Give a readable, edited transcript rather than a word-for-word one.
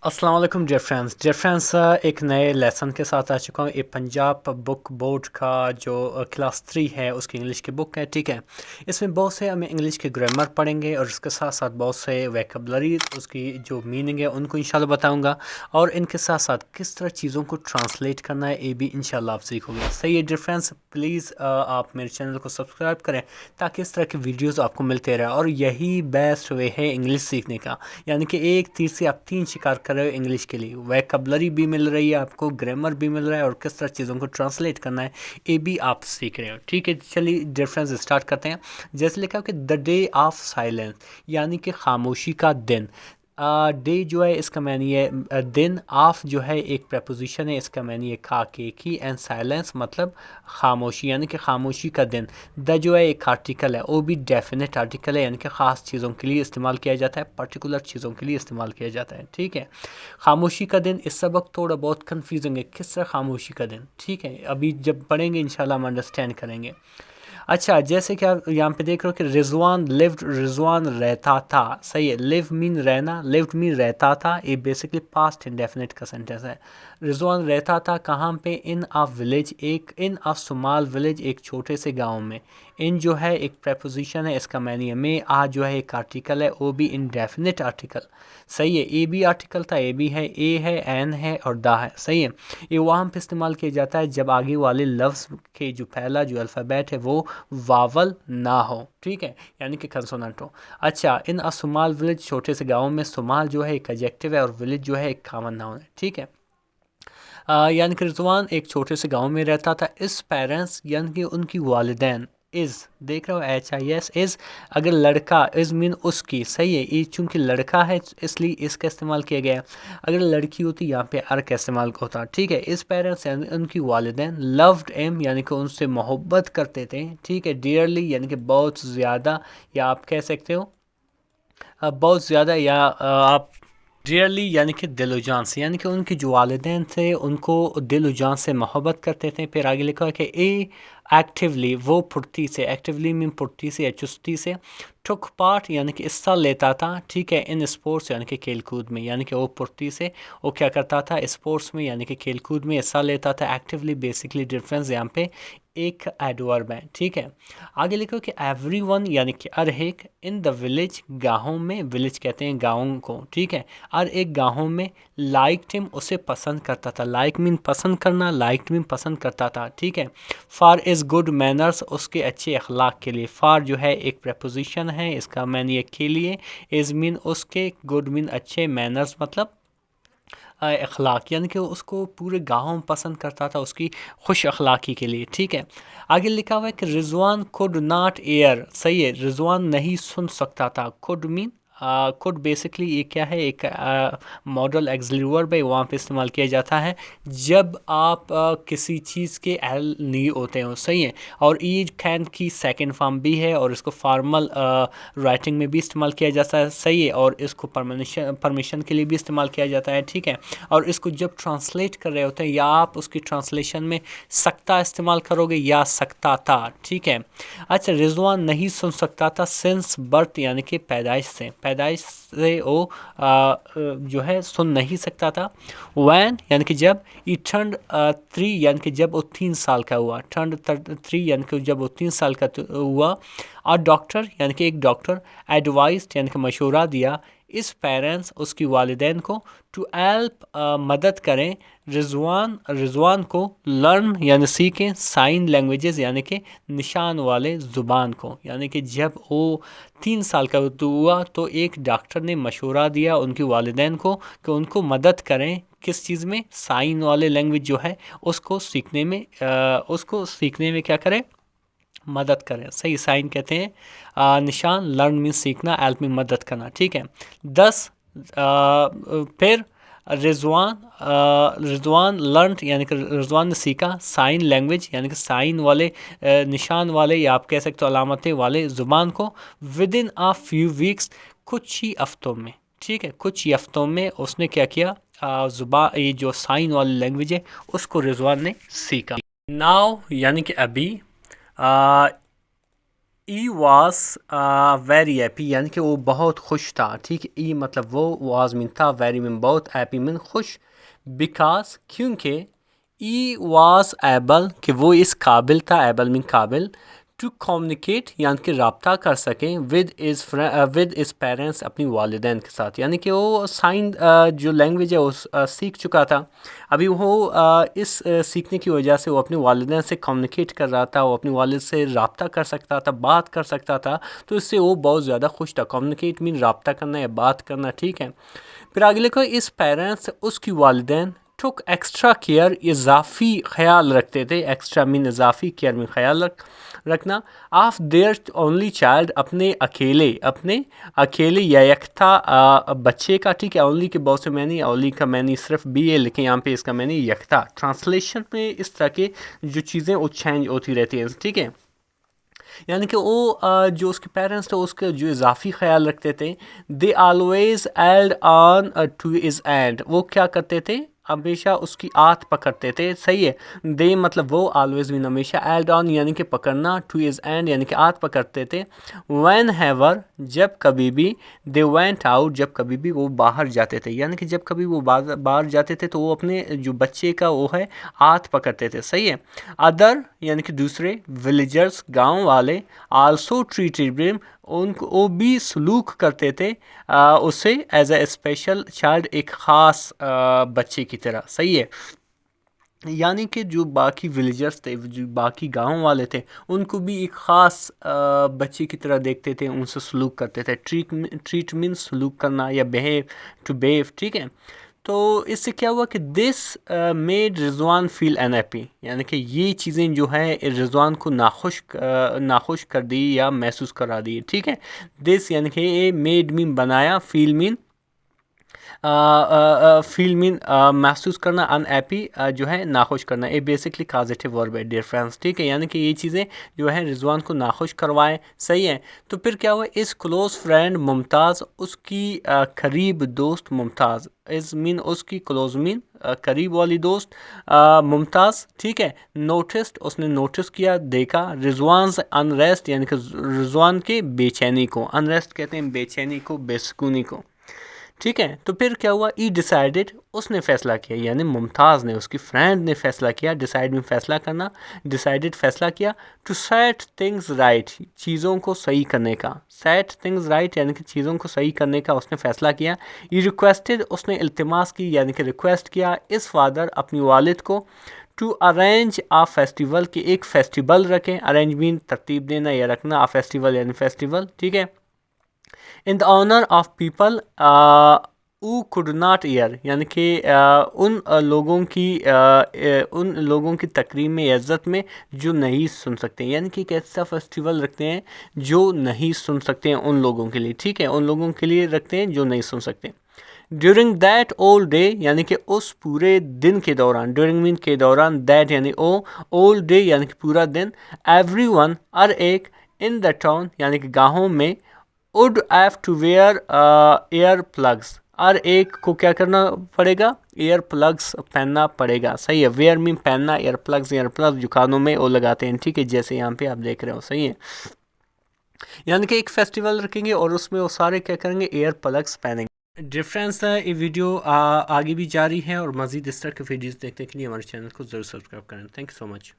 السلام علیکم dear friends ایک نئے لیسن کے ساتھ آ چکا ہوں. یہ پنجاب بک بورڈ کا جو کلاس 3 ہے اس کی انگلش کی بک ہے. ٹھیک ہے, اس میں بہت سے ہمیں انگلش کے گرامر پڑھیں گے اور اس کے ساتھ ساتھ بہت سے ویکیبلری اس کی جو میننگ ہے ان کو انشاءاللہ بتاؤں گا, اور ان کے ساتھ ساتھ کس طرح چیزوں کو ٹرانسلیٹ کرنا ہے یہ بھی انشاءاللہ آپ سیکھو گے. صحیح ہے ڈیئر فرینڈس, پلیز آپ میرے چینل کو سبسکرائب کریں تاکہ اس طرح کی ویڈیوز آپ کو ملتے رہے, اور یہی بیسٹ وے ہے انگلش سیکھنے کا. یعنی کہ ایک تیر سے آپ 3 شکار کر رہے ہو انگلش کے لیے. ویکیبلری بھی مل رہی ہے آپ کو, گرامر بھی مل رہا ہے, اور کس طرح چیزوں کو ٹرانسلیٹ کرنا ہے یہ بھی آپ سیکھ رہے ہو. ٹھیک ہے, چلیے ڈیئر فرینڈز اسٹارٹ کرتے ہیں. جیسے لکھا ہو کہ دا ڈے آف سائلنس, یعنی کہ خاموشی کا دن. ڈے جو ہے اس کا معنی ہے دن, آف جو ہے ایک پریپوزیشن ہے, اس کا معنی ہے کھا کے کی, اینڈ سائلنس مطلب خاموشی یعنی کہ خاموشی کا دن. دا جو ہے ایک آرٹیکل ہے, وہ بھی ڈیفینٹ آرٹیکل ہے, یعنی کہ خاص چیزوں کے لیے استعمال کیا جاتا ہے, پرٹیکولر چیزوں کے لیے استعمال کیا جاتا ہے. ٹھیک ہے, خاموشی کا دن. اس سبق تھوڑا بہت کنفیوزنگ ہے, کس طرح خاموشی کا دن. ٹھیک ہے, ابھی جب پڑھیں گے انشاءاللہ ہم انڈرسٹینڈ کریں گے. اچھا, جیسے کہ آپ یہاں پہ دیکھ رہے ہو کہ رضوان لیوڈ, رضوان رہتا تھا. صحیح ہے, لیو مین رہنا, لیوڈ مین رہتا تھا, یہ بیسکلی پاسٹ انڈیفینٹ کا سینٹینس ہے. رضوان رہتا تھا کہاں پہ, ان آ ولیج, ایک ان آ سمال ولیج, ایک چھوٹے سے گاؤں میں. ان جو ہے ایک پریپوزیشن ہے, اس کا معنی ہے میں, آ جو ہے ایک آرٹیکل ہے, وہ بھی انڈیفینٹ آرٹیکل. صحیح ہے, اے بھی آرٹیکل تھا, اے بھی ہے, اے ہے, این ہے اور دا ہے. صحیح ہے, یہ وہاں پہ استعمال کیا جاتا ہے جب آگے والے لفظ کے جو پہلا جو الفابیٹ ہے وہ واول نہ ہو. ٹھیک ہے, یعنی کہ کنسوننٹ ہو. اچھا, ان سمال ولیج, چھوٹے سے گاؤں میں. سمال جو ہے ایک ایڈجیکٹو ہے اور ولیج جو ہے ایک کامن ناؤن ہے. ٹھیک ہے, یعنی کہ رضوان ایک چھوٹے سے گاؤں میں رہتا تھا. اس پیرنٹس یعنی کہ ان کی والدین. از دیکھ رہے ہو, ایچ آئی ایس, از. اگر لڑکا, از مین اس کی. صحیح ہے, یہ چونکہ لڑکا ہے اس لیے اس کا استعمال کیا گیا. اگر لڑکی ہوتی یہاں پہ ار کا استعمال ہوتا. ٹھیک ہے, اس پیرنٹس یعنی ان کی والدین. لوڈ ایم یعنی کہ ان سے محبت کرتے تھے. ٹھیک ہے, ڈیئرلی یعنی کہ بہت زیادہ, یا آپ کہہ سکتے ہو بہت زیادہ, یا آپ ڈیئرلی یعنی کہ دل و جان سے. یعنی کہ ان کے جو والدین تھے ان کو دل و جان سے محبت کرتے تھے. پھر آگے لکھا ہے کہ اے ایکٹیولی, وہ پھرتی سے, ایکٹیولی مین پھرتی سے یا چستی سے. ٹک پارٹ یعنی کہ حصہ لیتا تھا. ٹھیک ہے, ان اسپورٹس یعنی کہ کھیل کود میں. یعنی کہ وہ پھرتی سے وہ کیا کرتا تھا, اسپورٹس میں یعنی کہ کھیل کود میں حصہ لیتا تھا. ایکٹیولی بیسکلی ڈفرینس یہاں پہ ایک ایڈورب ہے. ٹھیک ہے, آگے لکھو کہ ایوری ون یعنی کہ ہر ایک, ان دا ولیج, گاؤں میں. ولیج کہتے ہیں گاؤں کو. ٹھیک ہے, ہر ایک گاؤں میں. لائک ٹیم, اسے پسند کرتا تھا. لائک مین پسند کرنا, لائک مین پسند کرتا تھا. ٹھیک ہے, فار از گڈ مینرز, اس کے اچھے اخلاق کے لیے. فار جو ہے ایک پریپوزیشن ہے, اس کا معنی ہے کے لیے. از مین اس کے, گڈ مین اچھے, مینرز مطلب اخلاق, یعنی کہ اس کو پورے گاؤں پسند کرتا تھا اس کی خوش اخلاقی کے لیے. ٹھیک ہے, آگے لکھا ہوا ہے کہ رضوان could not hear. صحیح ہے, رضوان نہیں سن سکتا تھا. could مین could بیسکلی یہ کیا ہے, ایک ماڈل ایگزیلری ورب ہے, وہاں پہ استعمال کیا جاتا ہے جب آپ کسی چیز کے اہل نہیں ہوتے ہوں. صحیح ہے, اور ای کین کی سیکنڈ فارم بھی ہے, اور اس کو فارمل رائٹنگ میں بھی استعمال کیا جاتا ہے. صحیح ہے, اور اس کو پرمیشن کے لیے بھی استعمال کیا جاتا ہے. ٹھیک ہے, اور اس کو جب ٹرانسلیٹ کر رہے ہوتے ہیں, یا آپ اس کی ٹرانسلیشن میں سکتا استعمال کرو گے یا سکتا تھا. ٹھیک ہے, اچھا, رضوان نہیں سن سکتا تھا سنس برتھ یعنی کہ پیدائش سے. پیدائش سے وہ جو ہے سن نہیں سکتا تھا. وین یعنی کہ جب. ای ٹرنڈ 3 یعنی کہ جب وہ 3 سال کا ہوا. ٹرنڈ 3 یعنی کہ جب وہ 3 سال کا ہوا. اور ڈاکٹر یعنی کہ ایک ڈاکٹر. ایڈوائزڈ یعنی کہ مشورہ دیا. اس پیرنٹس, اس کی والدین کو. ٹو ہیلپ مدد کریں. رضوان کو. لرن یعنی سیکھیں. سائن لینگویجز یعنی کہ نشان والے زبان کو. یعنی کہ جب وہ 3 سال کا ہوا تو ایک ڈاکٹر نے مشورہ دیا ان کی والدین کو کہ ان کو مدد کریں کس چیز میں, سائن والے لینگویج جو ہے اس کو سیکھنے میں کیا کریں, مدد کریں. صحیح, سائن کہتے ہیں نشان, لرن مین سیکھنا, ہیلپ میں مدد کرنا. ٹھیک ہے, 10 پھر رضوان لرنٹ یعنی کہ رضوان نے سیکھا. سائن لینگویج یعنی کہ سائن والے نشان والے, یا آپ کہہ سکتے ہو علامتیں والے زبان کو. With in a few weeks, کچھ ہی ہفتوں میں. ٹھیک ہے, کچھ ہی ہفتوں میں اس نے کیا کیا, زبان, یہ جو سائن والی لینگویج ہے اس کو رضوان نے سیکھا. ناؤ یعنی کہ ابھی. ای واز ویری ہیپی یعنی کہ وہ بہت خوش تھا. ٹھیک ہے، ای مطلب وہ، واز مین تھا، ویری مین بہت، ہیپی مین خوش. بیکاز کیونکہ ای واز ایبل کہ وہ اس قابل تھا، ایبل مین قابل، ٹو کمیونیکیٹ یعنی کہ رابطہ کر سکیں ود از پیرنٹس اپنی والدین کے ساتھ. یعنی کہ وہ سائن جو لینگویج ہے وہ سیکھ چکا تھا. ابھی وہ اس سیکھنے کی وجہ سے وہ اپنے والدین سے کمیونیکیٹ کر رہا تھا، وہ اپنے والد سے رابطہ کر سکتا تھا، بات کر سکتا تھا، تو اس سے وہ بہت زیادہ خوش تھا. کمیونیکیٹ مین رابطہ کرنا یا بات کرنا. ٹھیک ہے، پھر آگے لکھو اس پیرنٹس اس کی والدین ٹک ایکسٹرا کیئر اضافی خیال رکھتے تھے. ایکسٹرا مین اضافی، کیئر مین خیال رکھنا. آف دیئر اونلی چائلڈ اپنے اکیلے یا یکتا بچے کا. ٹھیک ہے، اونلی کے بہت سے معنی، اونلی کا معنی صرف بھی ہے لیکن یہاں پہ اس کا معنی یکتا. ٹرانسلیشن میں اس طرح کے جو چیزیں وہ چینج ہوتی رہتی ہیں. ٹھیک ہے، یعنی کہ وہ جو اس کے پیرنٹس تھے اس کے جو اضافی خیال رکھتے تھے. They always held on to his end, وہ کیا کرتے تھے، ہمیشہ اس کی آت پکڑتے تھے. صحیح ہے، دے مطلب وہ، آلویز مین ہمیشہ، ایلڈ آن یعنی کہ پکڑنا، ٹو ہز اینڈ یعنی کہ آت پکڑتے تھے. وین ہیور جب کبھی بھی، دے وینٹ آؤٹ جب کبھی بھی وہ باہر جاتے تھے. یعنی کہ جب کبھی وہ باہر جاتے تھے تو وہ اپنے جو بچے کا وہ ہے ہاتھ پکڑتے تھے. صحیح ہے. ادر یعنی کہ دوسرے، ولیجرز گاؤں والے، آلسو ٹریٹڈ ہم ان کو وہ بھی سلوک کرتے تھے اسے ایز اے اسپیشل چائلڈ، ایک خاص بچے کی طرح. صحیح ہے، یعنی کہ جو باقی ولیجرز تھے، جو باقی گاؤں والے تھے، ان کو بھی ایک خاص بچے کی طرح دیکھتے تھے، ان سے سلوک کرتے تھے. ٹریٹ مین سلوک کرنا یا بیہیو، ٹو بیہیو. ٹھیک ہے، تو اس سے کیا ہوا کہ this made Rizwan feel in happy, یعنی کہ یہ چیزیں جو ہے رضوان کو ناخوش کر دی یا محسوس کرا دی. ٹھیک ہے، دس یعنی کہ میڈ مین بنایا، فیل مین محسوس کرنا، ان ہیپی جو ہے ناخوش کرنا. یہ بیسکلی کازیٹیو ورب ہے ڈیئر فرینڈس. ٹھیک ہے، یعنی کہ یہ چیزیں جو ہے رضوان کو ناخوش کروائے. صحیح ہے، تو پھر کیا ہوا، اس کلوز فرینڈ ممتاز، اس کی قریب دوست ممتاز، از مین اس کی، کلوز مین قریب والی دوست، ممتاز. ٹھیک ہے، نوٹسڈ اس نے نوٹس کیا، دیکھا. رضوانز انریسٹ یعنی کہ رضوان کے بے چینی کو، انریسٹ کہتے ہیں بے چینی کو، بے سکونی کو. ٹھیک ہے، تو پھر کیا ہوا، ای ڈیسائیڈڈ اس نے فیصلہ کیا، یعنی ممتاز نے، اس کی فرینڈ نے فیصلہ کیا. ڈیسائیڈ میں فیصلہ کرنا، ڈیسائیڈڈ فیصلہ کیا. ٹو سیٹ تھنگز رائٹ چیزوں کو صحیح کرنے کا، سیٹ تھنگز رائٹ یعنی کہ چیزوں کو صحیح کرنے کا اس نے فیصلہ کیا. ای ریکویسٹڈ اس نے التماس کی یعنی کہ ریکویسٹ کیا، اس فادر اپنی والد کو، ٹو ارینج آ فیسٹیول کہ ایک فیسٹیول رکھیں. ارینج مین ترتیب دینا یا رکھنا، آ فیسٹیول یعنی فیسٹیول. ٹھیک ہے، in the honour of people who could not hear یعنی کہ ان لوگوں کی تقریب میں، عزت میں جو نہیں سن سکتے. یعنی کہ ایک ایسا فیسٹیول رکھتے ہیں جو نہیں سن سکتے ہیں ان لوگوں کے لیے. ٹھیک ہے، ان لوگوں کے لیے رکھتے ہیں جو نہیں سن سکتے. ڈیورنگ دیٹ اول ڈے یعنی کہ اس پورے دن کے دوران، ڈیورنگ مین کے دوران، دیٹ یعنی اول ڈے یعنی کہ پورا دن، ایوری ون ہر ایک، ان دا ٹاؤن یعنی کہ گاؤں میں، would have to wear ear plugs, ہر ایک کو کیا کرنا پڑے گا، ایئر پلگس پہننا پڑے گا. صحیح ہے، ویئر مین پہننا، ایئر پلگس جو کانوں میں وہ لگاتے ہیں. ٹھیک ہے، جیسے یہاں پہ آپ دیکھ رہے ہو. صحیح ہے، یعنی کہ ایک فیسٹیول رکھیں گے اور اس میں وہ سارے کیا کریں گے، ایئر پلگس پہنیں گے. ڈفرینس ہے. یہ ویڈیو آگے بھی جاری ہے اور مزید اس طرح کے ویڈیوز دیکھنے کے لیے ہمارے چینل کو ضرور سبسکرائب کریں. Thank you so much.